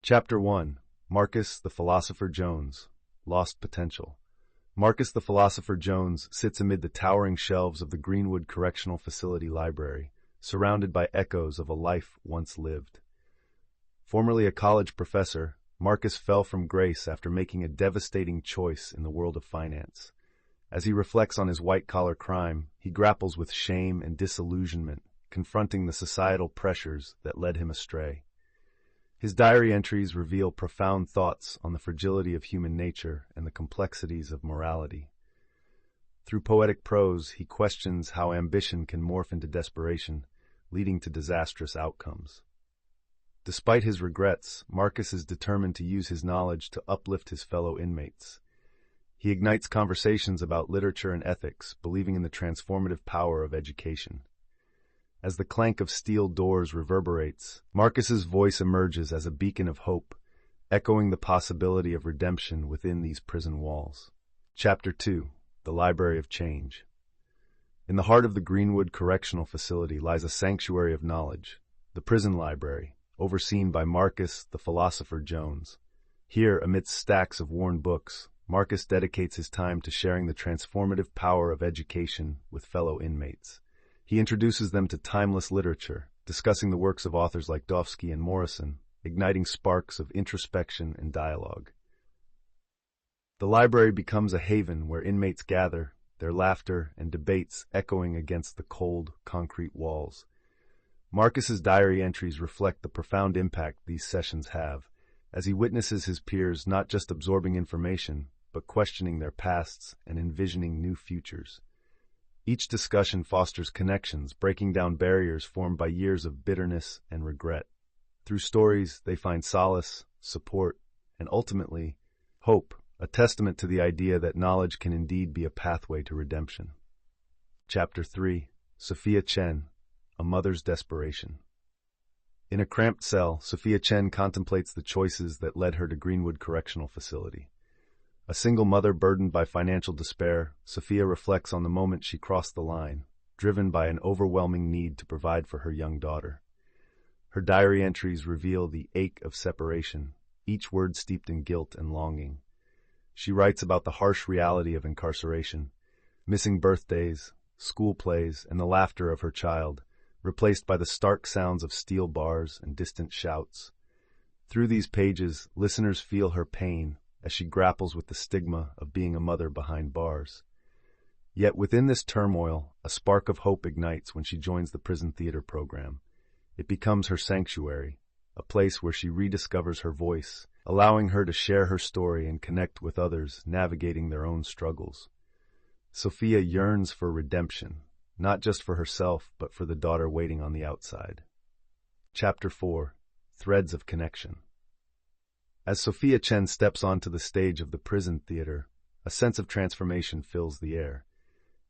Chapter 1. Marcus the Philosopher Jones, Lost Potential. Marcus the Philosopher Jones sits amid the towering shelves of the Greenwood Correctional Facility Library, surrounded by echoes of a life once lived. Formerly a college professor, Marcus fell from grace after making a devastating choice in the world of finance. As he reflects on his white-collar crime, he grapples with shame and disillusionment, confronting the societal pressures that led him astray. His diary entries reveal profound thoughts on the fragility of human nature and the complexities of morality. Through poetic prose, he questions how ambition can morph into desperation, leading to disastrous outcomes. Despite his regrets, Marcus is determined to use his knowledge to uplift his fellow inmates. He ignites conversations about literature and ethics, believing in the transformative power of education. As the clank of steel doors reverberates, Marcus's voice emerges as a beacon of hope, echoing the possibility of redemption within these prison walls. Chapter 2. The Library of Change. In the heart of the Greenwood Correctional Facility lies a sanctuary of knowledge, the prison library, overseen by Marcus the Philosopher Jones. Here, amidst stacks of worn books, Marcus dedicates his time to sharing the transformative power of education with fellow inmates. He introduces them to timeless literature, discussing the works of authors like Dostoevsky and Morrison, igniting sparks of introspection and dialogue. The library becomes a haven where inmates gather, their laughter and debates echoing against the cold, concrete walls. Marcus's diary entries reflect the profound impact these sessions have, as he witnesses his peers not just absorbing information, but questioning their pasts and envisioning new futures. Each discussion fosters connections, breaking down barriers formed by years of bitterness and regret. Through stories, they find solace, support, and ultimately, hope, a testament to the idea that knowledge can indeed be a pathway to redemption. Chapter 3. Sophia Chen, A Mother's Desperation. In a cramped cell, Sophia Chen contemplates the choices that led her to Greenwood Correctional Facility. A single mother burdened by financial despair, Sophia reflects on the moment she crossed the line, driven by an overwhelming need to provide for her young daughter. Her diary entries reveal the ache of separation, each word steeped in guilt and longing. She writes about the harsh reality of incarceration, missing birthdays, school plays, and the laughter of her child, replaced by the stark sounds of steel bars and distant shouts. Through these pages, listeners feel her pain, as she grapples with the stigma of being a mother behind bars. Yet within this turmoil, a spark of hope ignites when she joins the prison theater program. It becomes her sanctuary, a place where she rediscovers her voice, allowing her to share her story and connect with others navigating their own struggles. Sophia yearns for redemption, not just for herself, but for the daughter waiting on the outside. Chapter 4. Threads of Connection. As Sophia Chen steps onto the stage of the prison theater, a sense of transformation fills the air.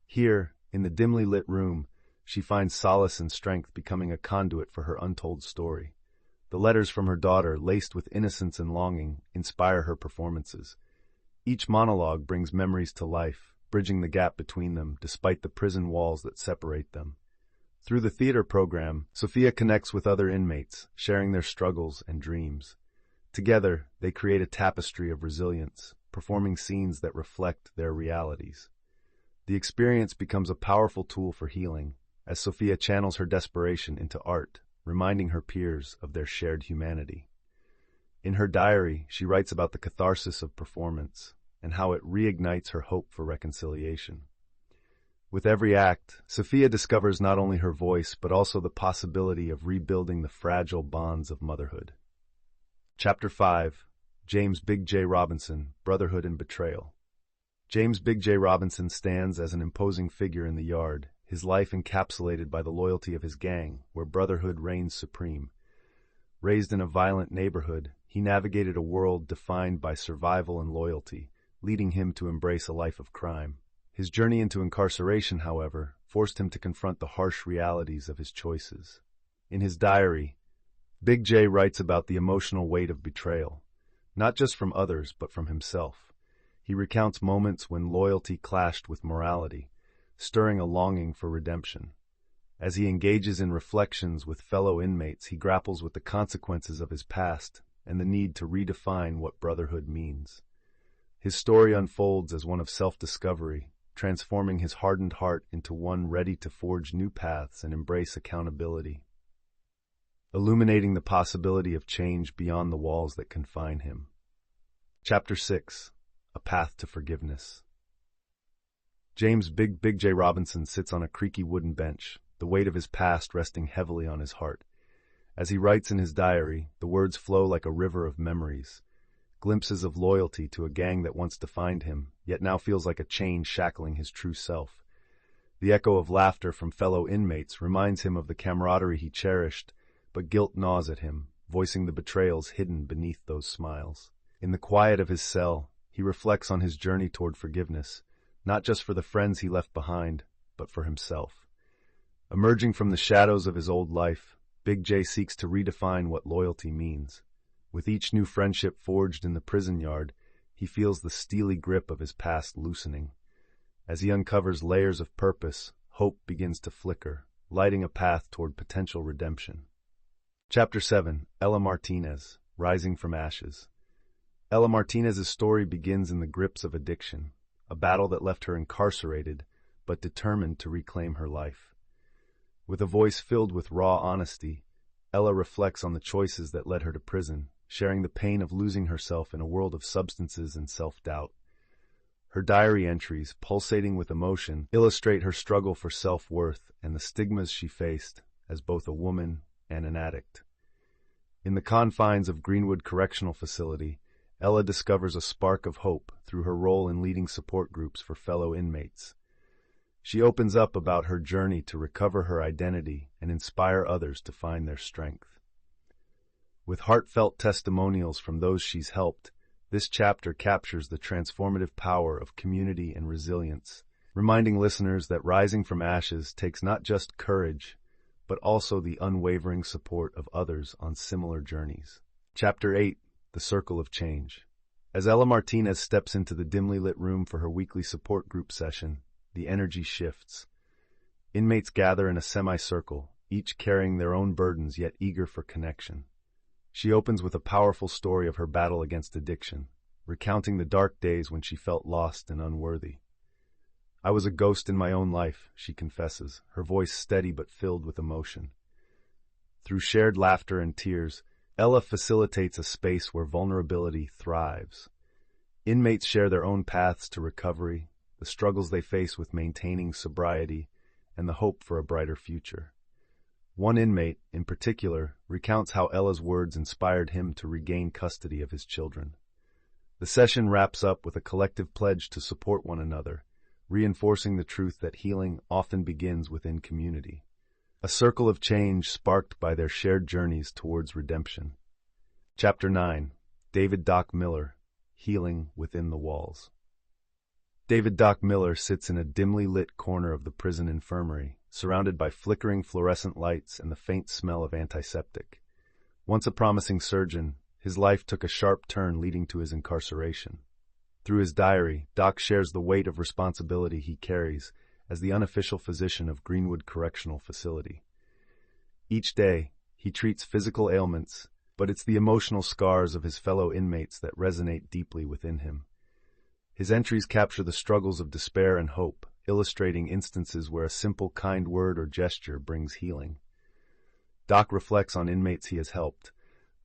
Here, in the dimly lit room, she finds solace and strength, becoming a conduit for her untold story. The letters from her daughter, laced with innocence and longing, inspire her performances. Each monologue brings memories to life, bridging the gap between them despite the prison walls that separate them. Through the theater program, Sophia connects with other inmates, sharing their struggles and dreams. Together, they create a tapestry of resilience, performing scenes that reflect their realities. The experience becomes a powerful tool for healing, as Sophia channels her desperation into art, reminding her peers of their shared humanity. In her diary, she writes about the catharsis of performance and how it reignites her hope for reconciliation. With every act, Sophia discovers not only her voice, but also the possibility of rebuilding the fragile bonds of motherhood. Chapter 5. James Big J. Robinson, Brotherhood and Betrayal. James Big J. Robinson stands as an imposing figure in the yard, his life encapsulated by the loyalty of his gang, where brotherhood reigns supreme. Raised in a violent neighborhood, he navigated a world defined by survival and loyalty, leading him to embrace a life of crime. His journey into incarceration, however, forced him to confront the harsh realities of his choices. In his diary, Big J writes about the emotional weight of betrayal, not just from others, but from himself. He recounts moments when loyalty clashed with morality, stirring a longing for redemption. As he engages in reflections with fellow inmates, he grapples with the consequences of his past and the need to redefine what brotherhood means. His story unfolds as one of self-discovery, transforming his hardened heart into one ready to forge new paths and embrace accountability, illuminating the possibility of change beyond the walls that confine him. Chapter 6. A Path to Forgiveness. James Big J. Robinson sits on a creaky wooden bench, the weight of his past resting heavily on his heart. As he writes in his diary, the words flow like a river of memories, glimpses of loyalty to a gang that once defined him, yet now feels like a chain shackling his true self. The echo of laughter from fellow inmates reminds him of the camaraderie he cherished, but guilt gnaws at him, voicing the betrayals hidden beneath those smiles. In the quiet of his cell, he reflects on his journey toward forgiveness, not just for the friends he left behind, but for himself. Emerging from the shadows of his old life, Big J seeks to redefine what loyalty means. With each new friendship forged in the prison yard, he feels the steely grip of his past loosening. As he uncovers layers of purpose, hope begins to flicker, lighting a path toward potential redemption. Chapter 7. Ella Martinez, Rising from Ashes. Ella Martinez's story begins in the grips of addiction, a battle that left her incarcerated, but determined to reclaim her life. With a voice filled with raw honesty, Ella reflects on the choices that led her to prison, sharing the pain of losing herself in a world of substances and self-doubt. Her diary entries, pulsating with emotion, illustrate her struggle for self-worth and the stigmas she faced as both a woman and an addict. In the confines of Greenwood Correctional Facility, Ella discovers a spark of hope through her role in leading support groups for fellow inmates. She opens up about her journey to recover her identity and inspire others to find their strength. With heartfelt testimonials from those she's helped, this chapter captures the transformative power of community and resilience, reminding listeners that rising from ashes takes not just courage, but also the unwavering support of others on similar journeys. Chapter 8. The Circle of Change. As Ella Martinez steps into the dimly lit room for her weekly support group session, the energy shifts. Inmates gather in a semicircle, each carrying their own burdens yet eager for connection. She opens with a powerful story of her battle against addiction, recounting the dark days when she felt lost and unworthy. "I was a ghost in my own life," she confesses, her voice steady but filled with emotion. Through shared laughter and tears, Ella facilitates a space where vulnerability thrives. Inmates share their own paths to recovery, the struggles they face with maintaining sobriety, and the hope for a brighter future. One inmate, in particular, recounts how Ella's words inspired him to regain custody of his children. The session wraps up with a collective pledge to support one another, reinforcing the truth that healing often begins within community. A circle of change sparked by their shared journeys towards redemption. Chapter 9. David Doc Miller, Healing Within the Walls. David Doc Miller sits in a dimly lit corner of the prison infirmary, surrounded by flickering fluorescent lights and the faint smell of antiseptic. Once a promising surgeon, his life took a sharp turn leading to his incarceration. Through his diary, Doc shares the weight of responsibility he carries as the unofficial physician of Greenwood Correctional Facility. Each day, he treats physical ailments, but it's the emotional scars of his fellow inmates that resonate deeply within him. His entries capture the struggles of despair and hope, illustrating instances where a simple kind word or gesture brings healing. Doc reflects on inmates he has helped,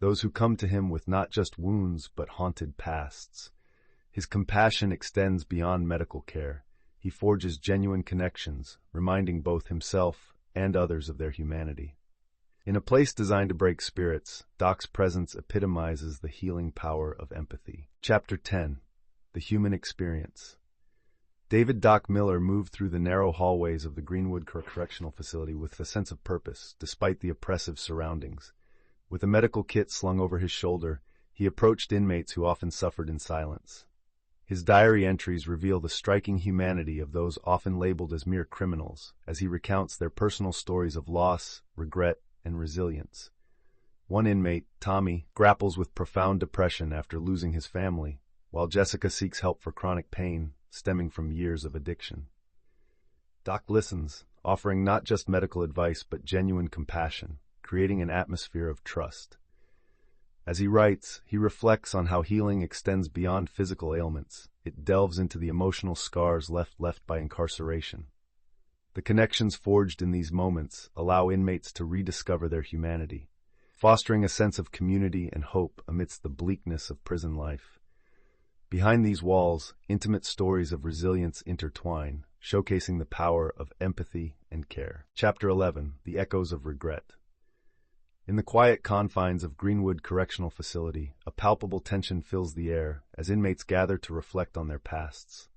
those who come to him with not just wounds but haunted pasts. His compassion extends beyond medical care. He forges genuine connections, reminding both himself and others of their humanity. In a place designed to break spirits, Doc's presence epitomizes the healing power of empathy. Chapter 10. The Human Experience. David Doc Miller moved through the narrow hallways of the Greenwood Correctional Facility with a sense of purpose, despite the oppressive surroundings. With a medical kit slung over his shoulder, he approached inmates who often suffered in silence. His diary entries reveal the striking humanity of those often labeled as mere criminals, as he recounts their personal stories of loss, regret, and resilience. One inmate, Tommy, grapples with profound depression after losing his family, while Jessica seeks help for chronic pain stemming from years of addiction. Doc listens, offering not just medical advice but genuine compassion, creating an atmosphere of trust. As he writes, he reflects on how healing extends beyond physical ailments. It delves into the emotional scars left by incarceration. The connections forged in these moments allow inmates to rediscover their humanity, fostering a sense of community and hope amidst the bleakness of prison life. Behind these walls, intimate stories of resilience intertwine, showcasing the power of empathy and care. Chapter 11. The Echoes of Regret. In the quiet confines of Greenwood Correctional Facility, a palpable tension fills the air as inmates gather to reflect on their pasts.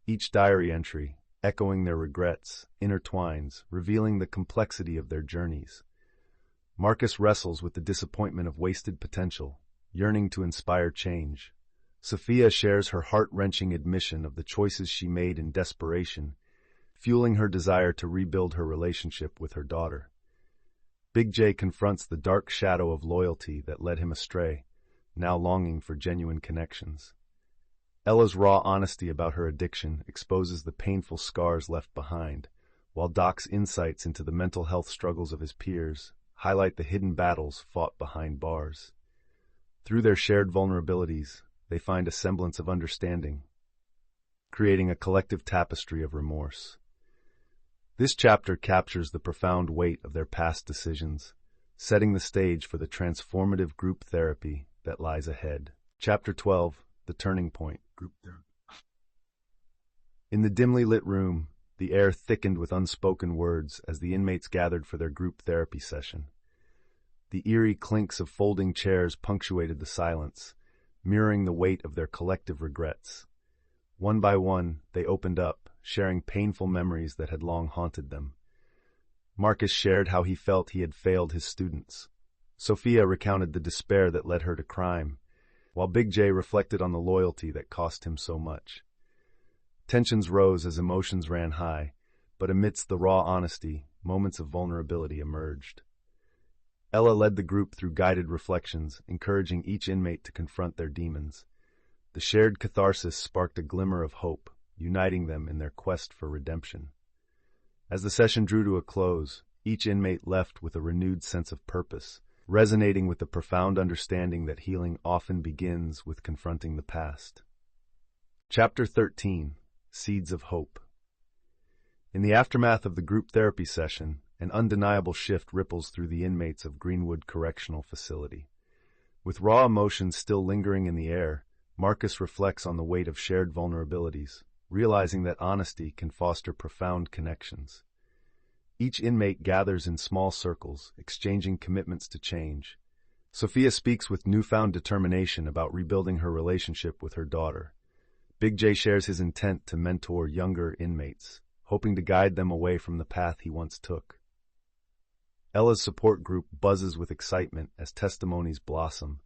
Each diary entry, echoing their regrets, intertwines, revealing the complexity of their journeys. Marcus wrestles with the disappointment of wasted potential, yearning to inspire change. Sophia shares her heart-wrenching admission of the choices she made in desperation, fueling her desire to rebuild her relationship with her daughter. Big J confronts the dark shadow of loyalty that led him astray, now longing for genuine connections. Ella's raw honesty about her addiction exposes the painful scars left behind, while Doc's insights into the mental health struggles of his peers highlight the hidden battles fought behind bars. Through their shared vulnerabilities, they find a semblance of understanding, creating a collective tapestry of remorse. This chapter captures the profound weight of their past decisions, setting the stage for the transformative group therapy that lies ahead. Chapter 12. The Turning Point. Group therapy. In the dimly lit room, the air thickened with unspoken words as the inmates gathered for their group therapy session. The eerie clinks of folding chairs punctuated the silence, mirroring the weight of their collective regrets. One by one, they opened up, sharing painful memories that had long haunted them. Marcus shared how he felt he had failed his students. Sophia recounted the despair that led her to crime, while Big J reflected on the loyalty that cost him so much. Tensions rose as emotions ran high, but amidst the raw honesty, moments of vulnerability emerged. Ella led the group through guided reflections, encouraging each inmate to confront their demons. The shared catharsis sparked a glimmer of hope, uniting them in their quest for redemption. As the session drew to a close, each inmate left with a renewed sense of purpose, resonating with the profound understanding that healing often begins with confronting the past. Chapter 13. Seeds of Hope. In the aftermath of the group therapy session, an undeniable shift ripples through the inmates of Greenwood Correctional Facility. With raw emotions still lingering in the air, Marcus reflects on the weight of shared vulnerabilities, realizing that honesty can foster profound connections. Each inmate gathers in small circles, exchanging commitments to change. Sophia speaks with newfound determination about rebuilding her relationship with her daughter. Big J shares his intent to mentor younger inmates, hoping to guide them away from the path he once took. Ella's support group buzzes with excitement as testimonies blossom,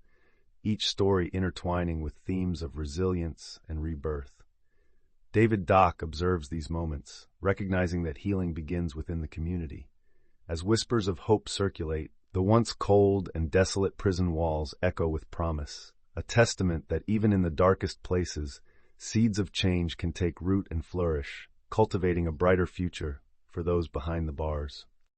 each story intertwining with themes of resilience and rebirth. David Doc observes these moments, recognizing that healing begins within the community. As whispers of hope circulate, the once cold and desolate prison walls echo with promise, a testament that even in the darkest places, seeds of change can take root and flourish, cultivating a brighter future for those behind the bars.